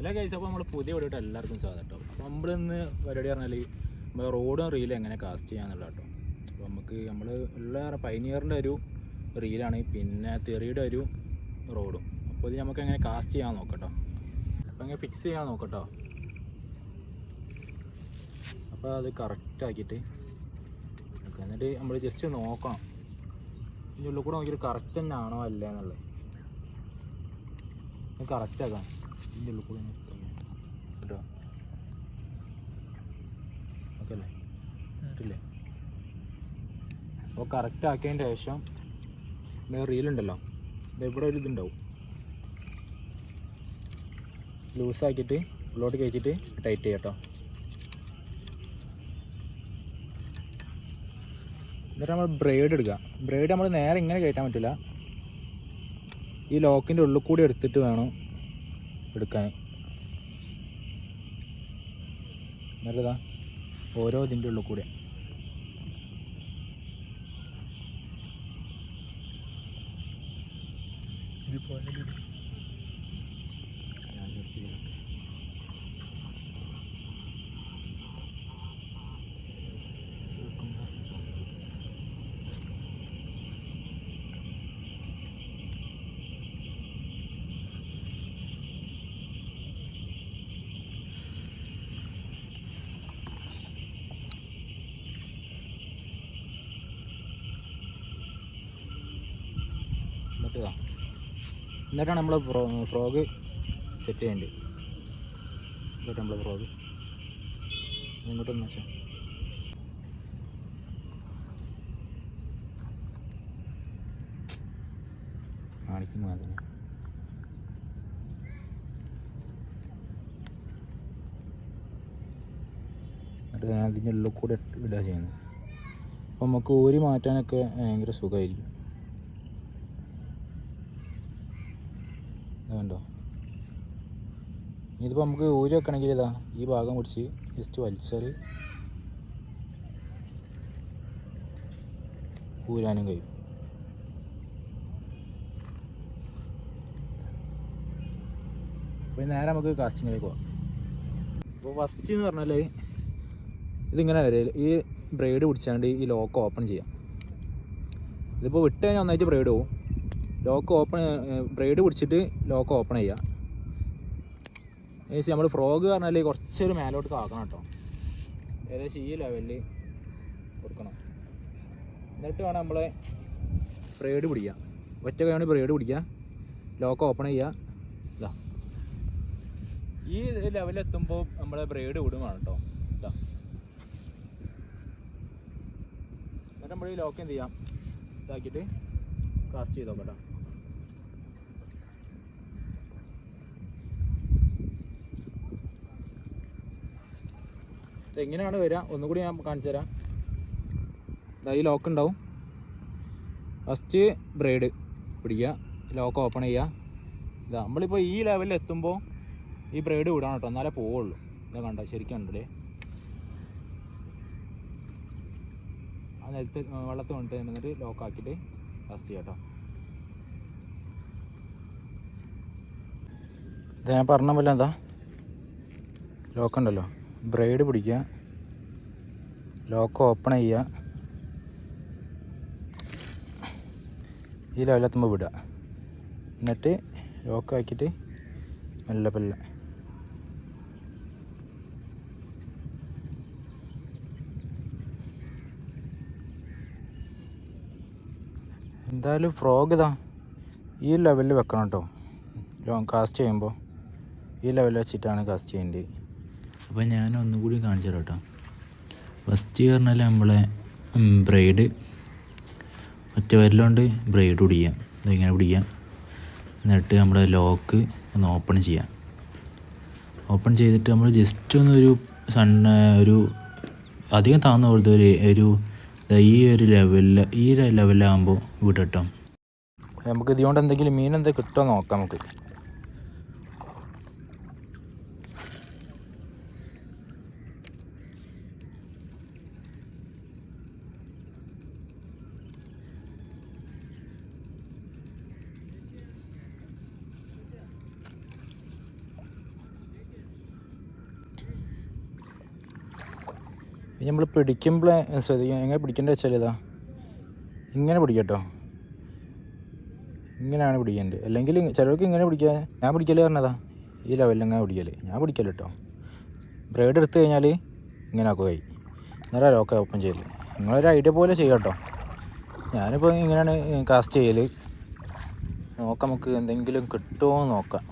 എല്ലാ കേസും അപ്പോൾ നമ്മൾ പുതിയ വീഡിയോട്ട് എല്ലാവർക്കും സ്വാഗതം കേട്ടോ. അപ്പോൾ നമ്മളിന്ന് പരിപാടി പറഞ്ഞാൽ നമ്മൾ റോഡും റീലും എങ്ങനെ കാസ്റ്റ് ചെയ്യാന്നുള്ള കേട്ടോ. അപ്പോൾ നമ്മൾ ഉള്ള പൈനിയറിൻ്റെ ഒരു റീലാണ്, പിന്നെ തെറിയുടെ ഒരു റോഡും. അപ്പോൾ ഇത് നമുക്ക് എങ്ങനെ കാസ്റ്റ് ചെയ്യാൻ നോക്കട്ടോ. അപ്പോൾ എങ്ങനെ ഫിക്സ് ചെയ്യാൻ നോക്കട്ടോ. അപ്പോൾ അത് കറക്റ്റാക്കിയിട്ട് എന്നിട്ട് നമ്മൾ ജസ്റ്റ് നോക്കണം, ഇതിൻ്റെ ഉള്ളിൽ കൂടെ നോക്കിയിട്ട് കറക്റ്റ് തന്നെ ആണോ അല്ല എന്നുള്ളത്. കറക്റ്റാക്കാം ഇതിൻ്റെ ഉള്ളിൽ കൂടെ കേട്ടോ. ഓക്കെ അല്ലേ, ഇല്ലേ? അപ്പോൾ കറക്റ്റ് ആക്കിയതിന് ശേഷം റീലുണ്ടല്ലോ, ഇവിടെ ഒരു ഇതുണ്ടാവും, ലൂസാക്കിയിട്ട് ഉള്ളോട്ട് കയറ്റിയിട്ട് ടൈറ്റ് ചെയ്യാം കേട്ടോ. എന്നിട്ട് നമ്മൾ ബ്രേഡ് എടുക്കുക. ബ്രേഡ് നമ്മൾ നേരെ ഇങ്ങനെ കയറ്റാൻ പറ്റില്ല, ഈ ലോക്കിൻ്റെ ഉള്ളിൽ കൂടി എടുത്തിട്ട് വേണം എടുക്കാൻ. നല്ലതാ, ഓരോ ഇതിൻ്റെ ഉള്ളിൽ കൂടെ എന്നിട്ടാണ് നമ്മൾ ഫ്രോഗ് സെറ്റ് ചെയ്യേണ്ടത്. എന്നിട്ട് നമ്മൾ ഫ്രോഗ് ഇങ്ങോട്ടൊന്ന് വെച്ചാൽ കാണിക്കുമ്പോൾ അതിന് എന്നിട്ട് ഞാൻ അതിൻ്റെ ഉള്ളിൽ കൂടെ ഇടുക ചെയ്യുന്നത്. അപ്പോൾ നമുക്ക് ഊരി മാറ്റാനൊക്കെ ഭയങ്കര സുഖമായിരിക്കും. അതുകൊണ്ടോ ഇതിപ്പോൾ നമുക്ക് ഊരി വെക്കണമെങ്കിൽ ഇതാ ഈ ഭാഗം പിടിച്ച് ജസ്റ്റ് വലിച്ചാൽ ഊരാനും കഴിയും. അപ്പോൾ നേരെ നമുക്ക് കാസ്റ്റിങ്ങിലേക്ക് പോകാം. അപ്പോൾ ഫസ്റ്റ് എന്ന് പറഞ്ഞാൽ ഇതിങ്ങനെ വരില്ല, ഈ ബ്രേഡ് പിടിച്ചാണ്ട് ഈ ലോക്ക് ഓപ്പൺ ചെയ്യാം. ഇതിപ്പോൾ വിട്ട് കഴിഞ്ഞാൽ ഒന്നായിട്ട് ബ്രേഡ് പോകും. ലോക്ക് ഓപ്പൺ ബ്രേഡ് പിടിച്ചിട്ട് ലോക്ക് ഓപ്പൺ ചെയ്യുക. ഏകദേശം നമ്മൾ ഫ്രോഗ് പറഞ്ഞാൽ കുറച്ചൊരു മേലോട്ട് ആക്കണം കേട്ടോ, ഏകദേശം ഈ ലെവലിൽ കൊടുക്കണം. എന്നിട്ട് വേണം നമ്മളെ ബ്രേഡ് പിടിക്കുക. ഒറ്റ കൈയാണ് ബ്രേഡ് പിടിക്കുക, ലോക്ക് ഓപ്പൺ ചെയ്യുക. ഇതാ ഈ ലെവലിലെത്തുമ്പോൾ നമ്മളെ ബ്രേഡ് വിടുകയാണ് കേട്ടോ. ഇതാ എന്നിട്ട് നമ്മൾ ഈ ലോക്ക് എന്ത് ചെയ്യാം, ഇതാക്കിയിട്ട് കാസ്റ്റ് ചെയ്ത് നോക്കട്ടോ. എങ്ങനെയാണ് വരിക ഒന്നുകൂടി ഞാൻ കാണിച്ചു തരാം. ഈ ലോക്ക് ഉണ്ടാവും, ഫസ്റ്റ് ബ്രേഡ് പിടിക്കുക, ലോക്ക് ഓപ്പൺ ചെയ്യുക. ഇതാ നമ്മളിപ്പോൾ ഈ ലെവലിൽ എത്തുമ്പോൾ ഈ ബ്രേഡ് വിടണം കേട്ടോ, എന്നാലേ പോവുള്ളൂ. ഇതാ കണ്ടോ, ശരിക്കും ഉണ്ടല്ലേ ആ നിലത്ത് വെള്ളത്തിൽ കൊണ്ടിട്ട് എന്നിട്ട് ലോക്കാക്കിയിട്ട് കാസ്റ്റ് ചെയ്യാം കേട്ടോ. ഇത് ഞാൻ പറഞ്ഞ പോലെ എന്താ ലോക്ക് ഉണ്ടല്ലോ, ബ്രേഡ് പിടിക്കുക, ലോക്ക് ഓപ്പൺ ചെയ്യുക, ഈ ലെവലെത്തുമ്പോൾ വിടുക, എന്നിട്ട് ലോക്ക് ആക്കിയിട്ട് മെല്ലെ മെല്ലെ എന്തായാലും ഫ്രോഗ് ഇതാ ഈ ലെവലിൽ വെക്കണം കേട്ടോ. കാസ്റ്റ് ചെയ്യുമ്പോൾ ഈ ലെവലിൽ വെച്ചിട്ടാണ് കാസ്റ്റ് ചെയ്യേണ്ടത്. അപ്പോൾ ഞാൻ ഒന്നുകൂടി കാണിച്ചു തരാം കേട്ടോ. ഫസ്റ്റ് പറഞ്ഞാൽ നമ്മളെ ബ്രേഡ് ഒറ്റ വിരലുകൊണ്ട് ബ്രേഡ് പിടിക്കുക, ഇതിങ്ങനെ പിടിക്കുക. എന്നിട്ട് നമ്മുടെ ലോക്ക് ഒന്ന് ഓപ്പൺ ചെയ്യാം. ഓപ്പൺ ചെയ്തിട്ട് നമ്മൾ ജസ്റ്റ് ഒന്നൊരു ഒരു അധികം താഴ്ന്നു കൊടുത്ത ഒരു ഈ ഒരു ലെവലിലാകുമ്പോൾ വിടട്ടോ. നമുക്ക് ഇതുകൊണ്ട് എന്തെങ്കിലും മീൻ എന്തെങ്കിലും കിട്ടുമോ നോക്കാം നമുക്ക്. നമ്മൾ പിടിക്കുമ്പോൾ ശ്രദ്ധിക്കുക. എങ്ങനെ പിടിക്കേണ്ടത് വെച്ചാൽ ഇതാ ഇങ്ങനെ പിടിക്കട്ടോ, ഇങ്ങനെയാണ് പിടിക്കേണ്ടത്. അല്ലെങ്കിൽ ചിലർക്ക് ഇങ്ങനെ പിടിക്കുക. ഞാൻ പിടിക്കൽ പറഞ്ഞതാ ഈ ലെവലിൽ ഇങ്ങനെ പിടിക്കൽ. ഞാൻ പിടിക്കൽ കേട്ടോ. ബ്രേഡ് എടുത്തു കഴിഞ്ഞാൽ ഇങ്ങനെ ആക്കുകയായി, നേരെ ലോക്ക് ഓപ്പൺ ചെയ്യൽ. നിങ്ങളൊരു ഐഡിയ പോലെ ചെയ്യാം കേട്ടോ. ഞാനിപ്പോൾ ഇങ്ങനെയാണ് കാസ്റ്റ് ചെയ്യൽ. നോക്കാം നമുക്ക് എന്തെങ്കിലും കിട്ടുമോ എന്ന് നോക്കാം.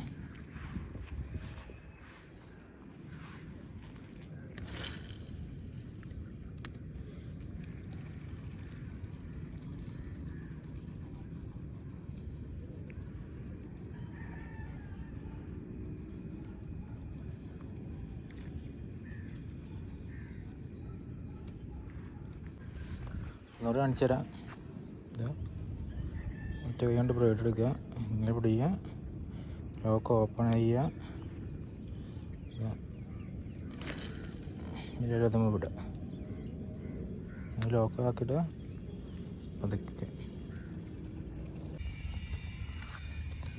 ഒന്നുകൂടെ കാണിച്ചു തരാം. ഇത് ഒറ്റ കൈ കൊണ്ട് ബ്രേഡ് എടുക്കുക, ഇങ്ങനെ പിടിക്കുക, ലോക്ക് ഓപ്പൺ ചെയ്യുക, നമ്മൾ വിടുക, ലോക്ക് ആക്കിയിട്ട് പതുക്കെ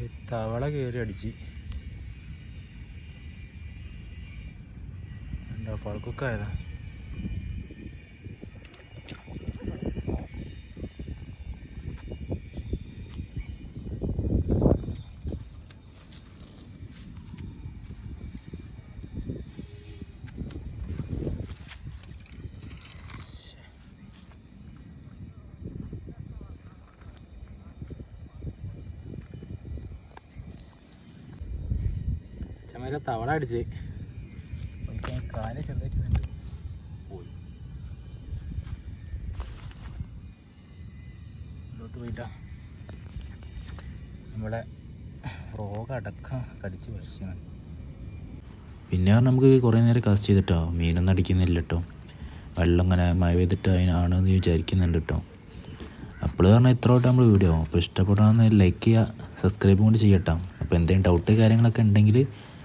ഈ തവള കയറി അടിച്ച് എന്താ പഴക്കൊക്കായതാ. ചമല തവള അടിച്ച് കാല് ചെറുതായിട്ടുണ്ട് പോയി. ഇങ്ങോട്ട് പോയിട്ടാ നമ്മളെ റോഗടക്കം കടിച്ച് ഭക്ഷിക്കണം. പിന്നെ പറഞ്ഞാൽ നമുക്ക് കുറേ നേരം കാസ്റ്റ് ചെയ്തിട്ടോ മീനൊന്നും അടിക്കുന്നില്ല കേട്ടോ. വെള്ളം ഇങ്ങനെ മഴ പെയ്തിട്ട് അതിനാണെന്ന് വിചാരിക്കുന്നുണ്ട് കേട്ടോ. അപ്പോൾ പറഞ്ഞാൽ ഇത്രയോട്ട് നമ്മൾ വീഡിയോ. അപ്പോൾ ഇഷ്ടപ്പെടാമെന്ന് ലൈക്ക് ചെയ്യുക, സബ്സ്ക്രൈബും കൂടി ചെയ്യട്ടോ. അപ്പോൾ എന്തെങ്കിലും ഡൗട്ട് കാര്യങ്ങളൊക്കെ ഉണ്ടെങ്കിൽ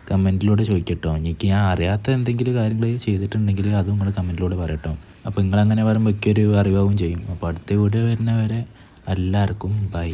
കമൻറ്റിലൂടെ ചോദിക്കട്ടോ. എനിക്ക് ഞാൻ അറിയാത്ത എന്തെങ്കിലും കാര്യങ്ങൾ ചെയ്തിട്ടുണ്ടെങ്കിൽ അതും നിങ്ങൾ കമൻറ്റിലൂടെ പറയട്ടോ. അപ്പോൾ നിങ്ങളങ്ങനെ പറയുമ്പോൾ എനിക്കൊരു അറിവാവും ചെയ്യും. അപ്പോൾ അടുത്ത വീഡിയോ വരുന്നവരെ എല്ലാവർക്കും ബൈ.